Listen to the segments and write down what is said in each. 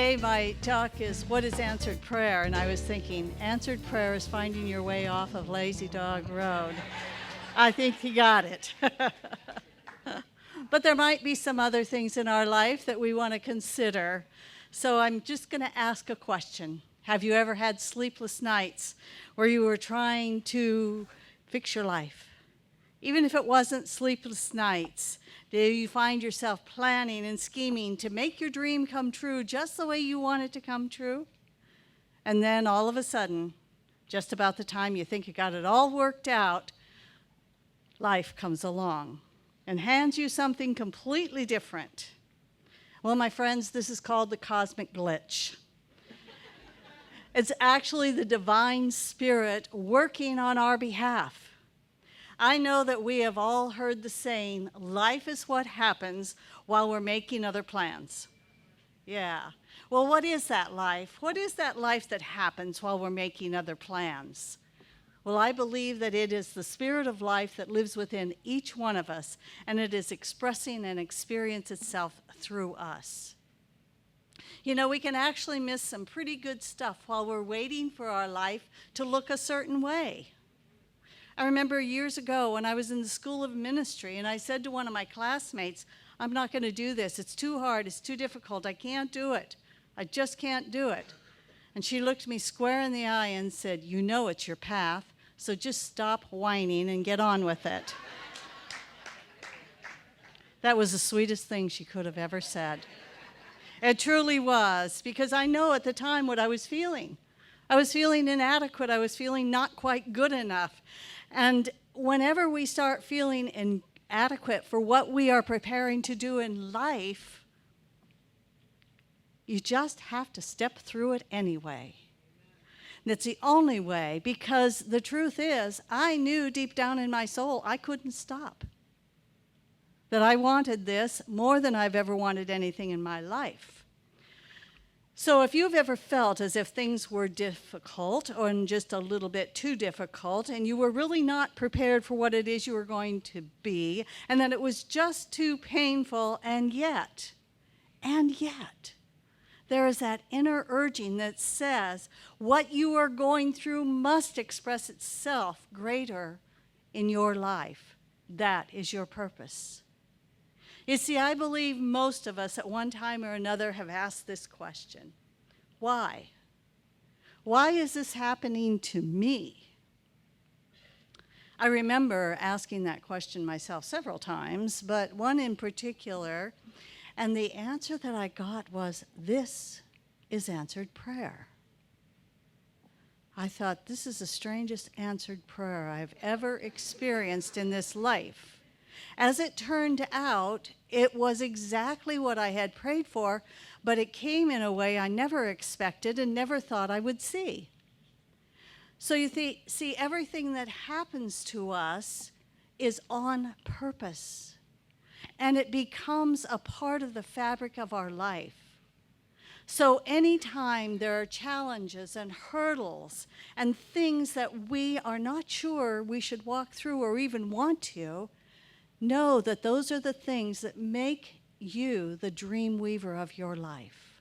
Today my talk is what is answered prayer, and I was thinking answered prayer is finding your way off of Lazy Dog Road. I think he got it. But there might be some other things in our life that we want to consider. So I'm just going to ask a question. Have you ever had sleepless nights where you were trying to fix your life? Even if it wasn't sleepless nights, do you find yourself planning and scheming to make your dream come true just the way you want it to come true? And then all of a sudden, just about the time you think you got it all worked out, life comes along and hands you something completely different. Well, my friends, this is called the cosmic glitch. It's actually the divine spirit working on our behalf. I know that we have all heard the saying, life is what happens while we're making other plans. Yeah. Well, what is that life? What is that life that happens while we're making other plans? Well, I believe that it is the spirit of life that lives within each one of us, and it is expressing and experience itself through us. You know, we can actually miss some pretty good stuff while we're waiting for our life to look a certain way. I remember years ago when I was in the School of Ministry, and I said to one of my classmates, I'm not going to do this. It's too hard. It's too difficult. I can't do it. I just can't do it. And she looked me square in the eye and said, you know it's your path, so just stop whining and get on with it. That was the sweetest thing she could have ever said. It truly was, because I know at the time what I was feeling. I was feeling inadequate. I was feeling not quite good enough. And whenever we start feeling inadequate for what we are preparing to do in life, you just have to step through it anyway. And it's the only way, because the truth is, I knew deep down in my soul I couldn't stop. That I wanted this more than I've ever wanted anything in my life. So if you've ever felt as if things were difficult or just a little bit too difficult, and you were really not prepared for what it is you were going to be, and that it was just too painful, and yet, there is that inner urging that says what you are going through must express itself greater in your life. That is your purpose. You see, I believe most of us at one time or another have asked this question. Why? Why is this happening to me? I remember asking that question myself several times, but one in particular, and the answer that I got was, this is answered prayer. I thought, this is the strangest answered prayer I've ever experienced in this life. As it turned out, it was exactly what I had prayed for, but it came in a way I never expected and never thought I would see. So you see, everything that happens to us is on purpose, and it becomes a part of the fabric of our life. So anytime there are challenges and hurdles and things that we are not sure we should walk through or even want to, know that those are the things that make you the dream weaver of your life.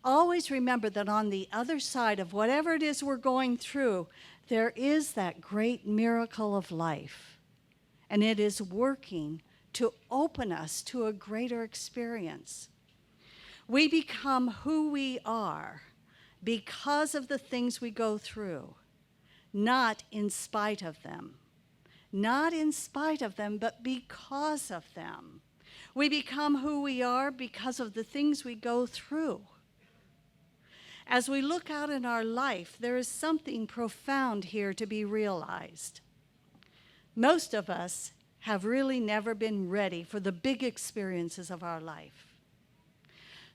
Always remember that on the other side of whatever it is we're going through, there is that great miracle of life. And it is working to open us to a greater experience. We become who we are because of the things we go through, not in spite of them. Not in spite of them, but because of them. We become who we are because of the things we go through. As we look out in our life, there is something profound here to be realized. Most of us have really never been ready for the big experiences of our life.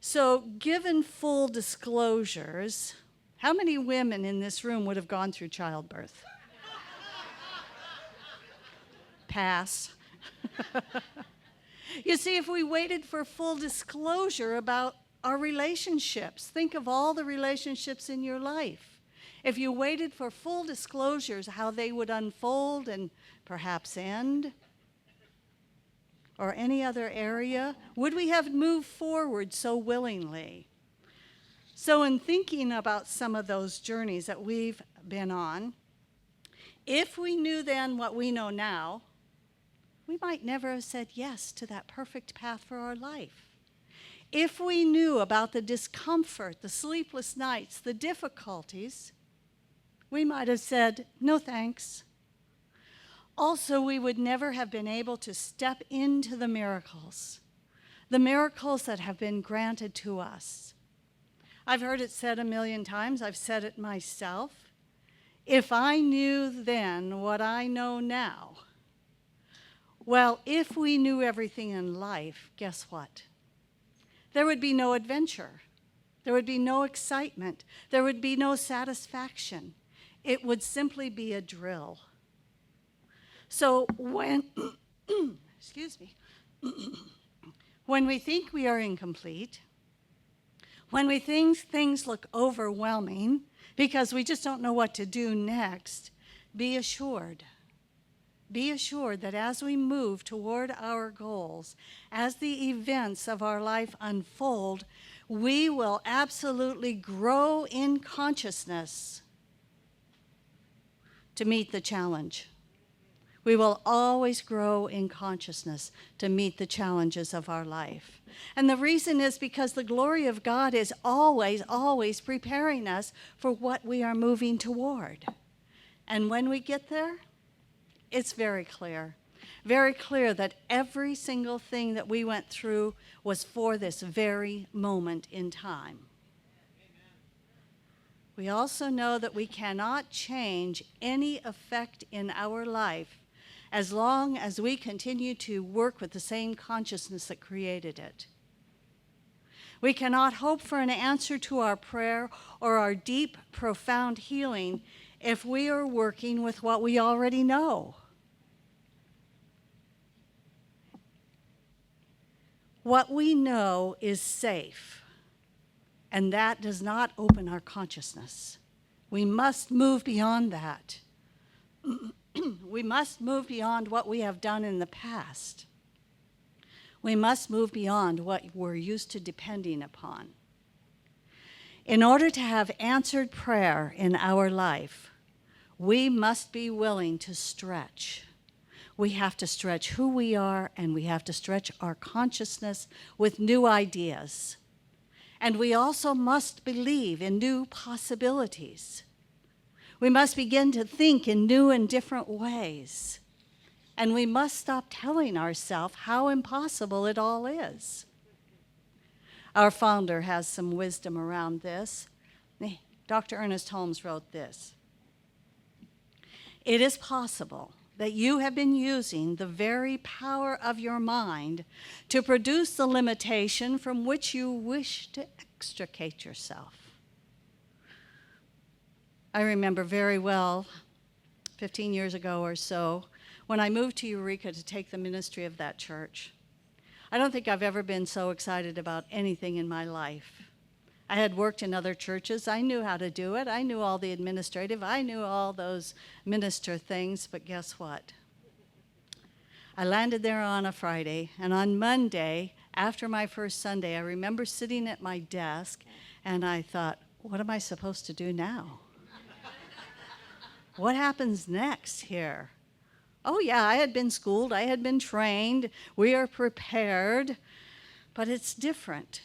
So, given full disclosures, how many women in this room would have gone through childbirth? Pass. You see, if we waited for full disclosure about our relationships, think of all the relationships in your life. If you waited for full disclosures, how they would unfold and perhaps end, or any other area, would we have moved forward so willingly? So in thinking about some of those journeys that we've been on, if we knew then what we know now, we might never have said yes to that perfect path for our life. If we knew about the discomfort, the sleepless nights, the difficulties, we might have said, no thanks. Also, we would never have been able to step into the miracles that have been granted to us. I've heard it said a million times. I've said it myself. If I knew then what I know now, well, if we knew everything in life, guess what? There would be no adventure. There would be no excitement. There would be no satisfaction. It would simply be a drill. So when, excuse me, when we think we are incomplete, when we think things look overwhelming because we just don't know what to do next, be assured that as we move toward our goals, as the events of our life unfold, we will absolutely grow in consciousness to meet the challenge. We will always grow in consciousness to meet the challenges of our life. And the reason is because the glory of God is always, always preparing us for what we are moving toward. And when we get there, it's very clear that every single thing that we went through was for this very moment in time. We also know that we cannot change any effect in our life as long as we continue to work with the same consciousness that created it. We cannot hope for an answer to our prayer or our deep, profound healing if we are working with what we already know. What we know is safe, and that does not open our consciousness. We must move beyond that. We must move beyond what we have done in the past. We must move beyond what we're used to depending upon. In order to have answered prayer in our life, we must be willing to stretch. We have to stretch who we are, and we have to stretch our consciousness with new ideas. And we also must believe in new possibilities. We must begin to think in new and different ways. And we must stop telling ourselves how impossible it all is. Our founder has some wisdom around this. Dr. Ernest Holmes wrote this: "It is possible that you have been using the very power of your mind to produce the limitation from which you wish to extricate yourself." I remember very well, 15 years ago or so, when I moved to Eureka to take the ministry of that church. I don't think I've ever been so excited about anything in my life. I had worked in other churches. I knew how to do it. I knew all the administrative. I knew all those minister things, but guess what? I landed there on a Friday, and on Monday, after my first Sunday, I remember sitting at my desk, and I thought, what am I supposed to do now? What happens next here? Oh yeah, I had been schooled, I had been trained, we are prepared, but it's different.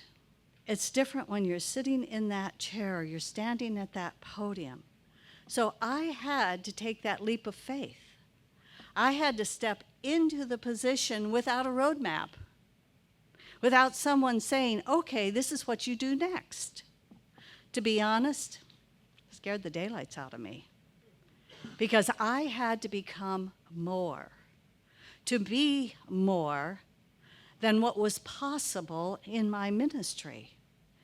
It's different when you're sitting in that chair, you're standing at that podium. So I had to take that leap of faith. I had to step into the position without a roadmap, without someone saying, okay, this is what you do next. To be honest, it scared the daylights out of me, because I had to become more, to be more than what was possible in my ministry.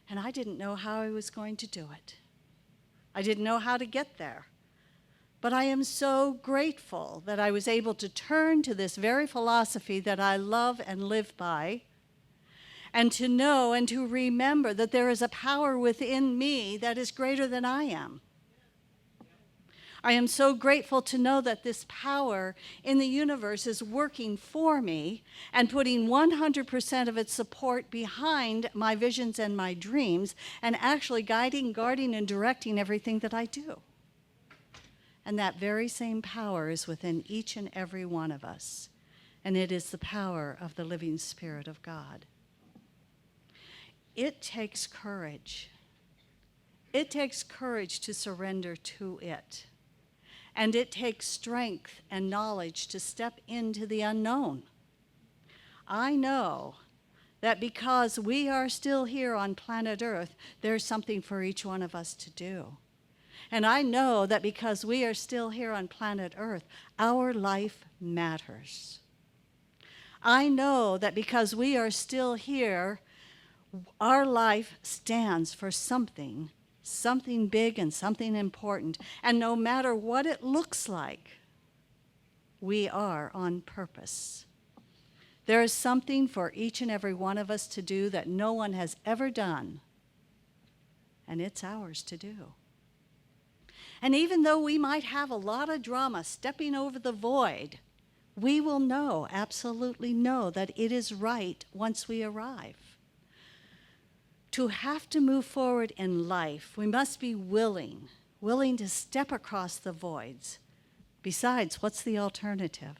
And I didn't know how I was going to do it. I didn't know how to get there. But I am so grateful that I was able to turn to this very philosophy that I love and live by, and to know and to remember that there is a power within me that is greater than I am. I am so grateful to know that this power in the universe is working for me and putting 100% of its support behind my visions and my dreams, and actually guiding, guarding, and directing everything that I do. And that very same power is within each and every one of us. And it is the power of the living Spirit of God. It takes courage. It takes courage to surrender to it. And it takes strength and knowledge to step into the unknown. I know that because we are still here on planet Earth, there's something for each one of us to do. And I know that because we are still here on planet Earth, our life matters. I know that because we are still here, our life stands for something big and something important. And no matter what it looks like, we are on purpose. There is something for each and every one of us to do that no one has ever done, and it's ours to do. And even though we might have a lot of drama stepping over the void, we will know, absolutely know, that it is right once we arrive. To have to move forward in life, we must be willing to step across the voids. Besides, what's the alternative?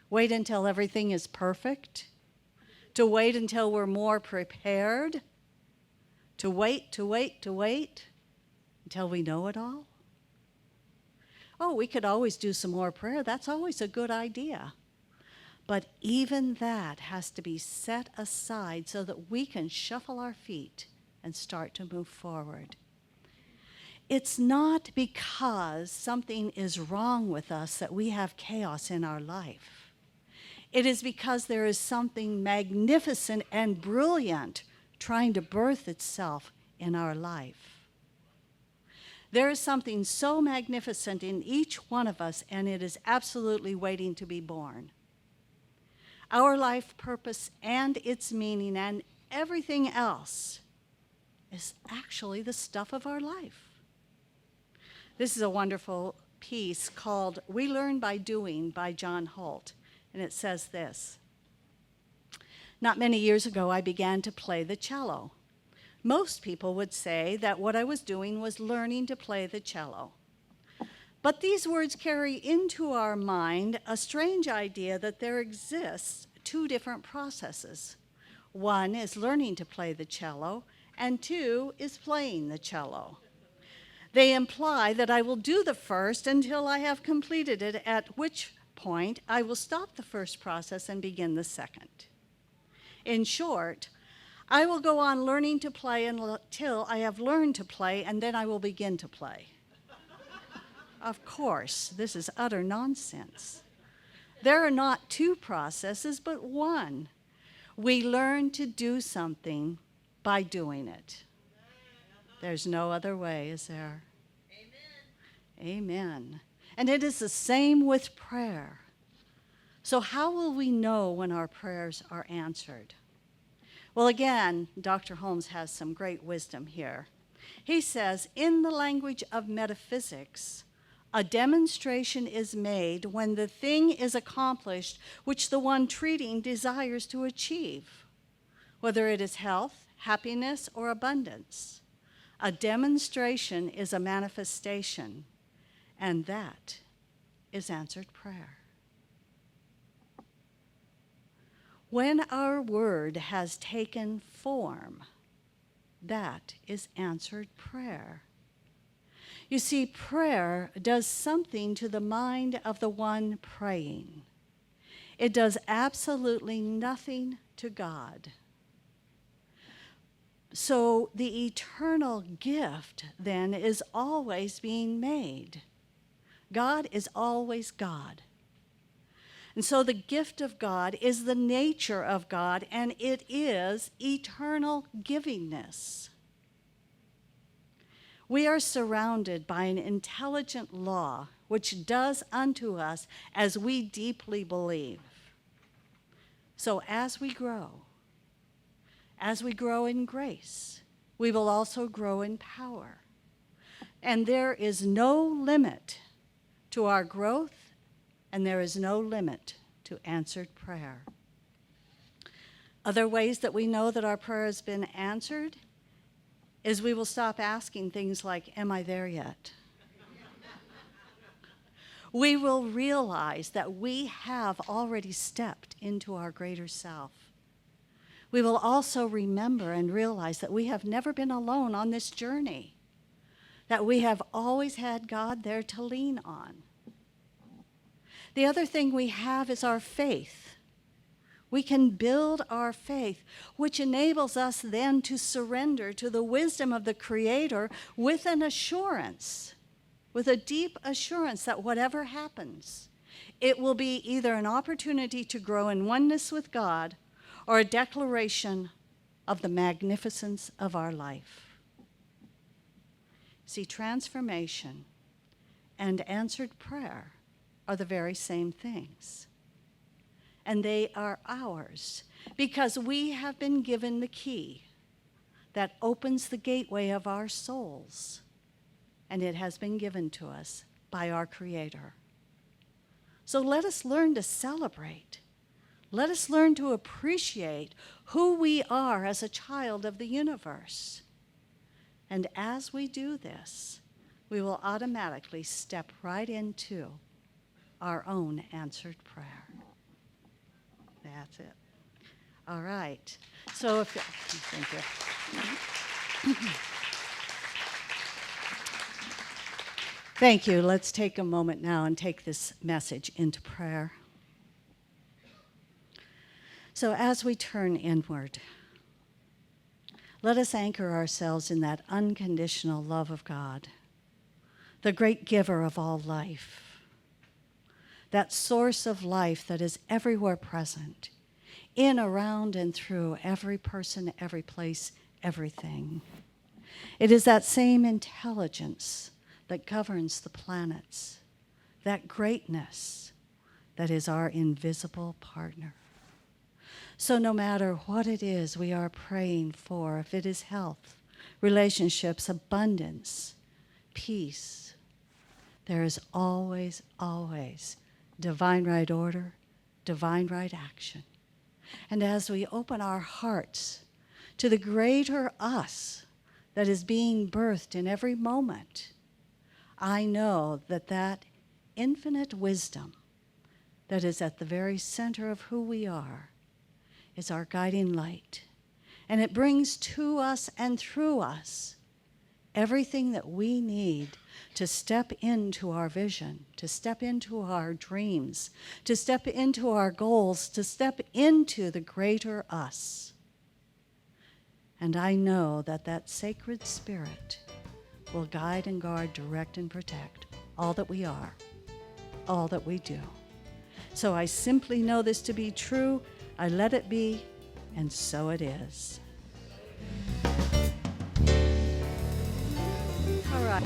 Wait until everything is perfect? To wait until we're more prepared? To wait until we know it all? Oh, we could always do some more prayer. That's always a good idea. But even that has to be set aside so that we can shuffle our feet and start to move forward. It's not because something is wrong with us that we have chaos in our life. It is because there is something magnificent and brilliant trying to birth itself in our life. There is something so magnificent in each one of us, and it is absolutely waiting to be born. Our life purpose and its meaning and everything else is actually the stuff of our life. This is a wonderful piece called We Learn by Doing by John Holt, and it says this. Not many years ago, I began to play the cello. Most people would say that what I was doing was learning to play the cello. But these words carry into our mind a strange idea that there exists two different processes. One is learning to play the cello, and two is playing the cello. They imply that I will do the first until I have completed it, at which point I will stop the first process and begin the second. In short, I will go on learning to play until I have learned to play, and then I will begin to play. Of course, this is utter nonsense. There are not two processes, but one. We learn to do something by doing it. There's no other way, is there? Amen. Amen. And it is the same with prayer. So how will we know when our prayers are answered? Well, again, Dr. Holmes has some great wisdom here. He says, in the language of metaphysics, a demonstration is made when the thing is accomplished which the one treating desires to achieve, whether it is health, happiness, or abundance. A demonstration is a manifestation, and that is answered prayer. When our word has taken form, that is answered prayer. You see, prayer does something to the mind of the one praying. It does absolutely nothing to God. So the eternal gift, then, is always being made. God is always God. And so the gift of God is the nature of God, and it is eternal givingness. We are surrounded by an intelligent law which does unto us as we deeply believe. So as we grow in grace, we will also grow in power. And there is no limit to our growth, and there is no limit to answered prayer. Other ways that we know that our prayer has been answered is we will stop asking things like, am I there yet? We will realize that we have already stepped into our greater self. We will also remember and realize that we have never been alone on this journey, that we have always had God there to lean on. The other thing we have is our faith. We can build our faith, which enables us then to surrender to the wisdom of the Creator with an assurance, with a deep assurance that whatever happens, it will be either an opportunity to grow in oneness with God or a declaration of the magnificence of our life. See, transformation and answered prayer are the very same things. And they are ours because we have been given the key that opens the gateway of our souls. And it has been given to us by our Creator. So let us learn to celebrate. Let us learn to appreciate who we are as a child of the universe. And as we do this, we will automatically step right into our own answered prayer. That's it. All right. So if thank you. Thank you. Let's take a moment now and take this message into prayer. So as we turn inward, let us anchor ourselves in that unconditional love of God, the great giver of all life, that source of life that is everywhere present, in, around, and through every person, every place, everything. It is that same intelligence that governs the planets, that greatness that is our invisible partner. So no matter what it is we are praying for, if it is health, relationships, abundance, peace, there is always, always divine right order, divine right action. And as we open our hearts to the greater us that is being birthed in every moment, I know that that infinite wisdom that is at the very center of who we are is our guiding light. And it brings to us and through us everything that we need to step into our vision, to step into our dreams, to step into our goals, to step into the greater us. And I know that that sacred spirit will guide and guard, direct and protect all that we are, all that we do. So I simply know this to be true. I let it be, and so it is. All right.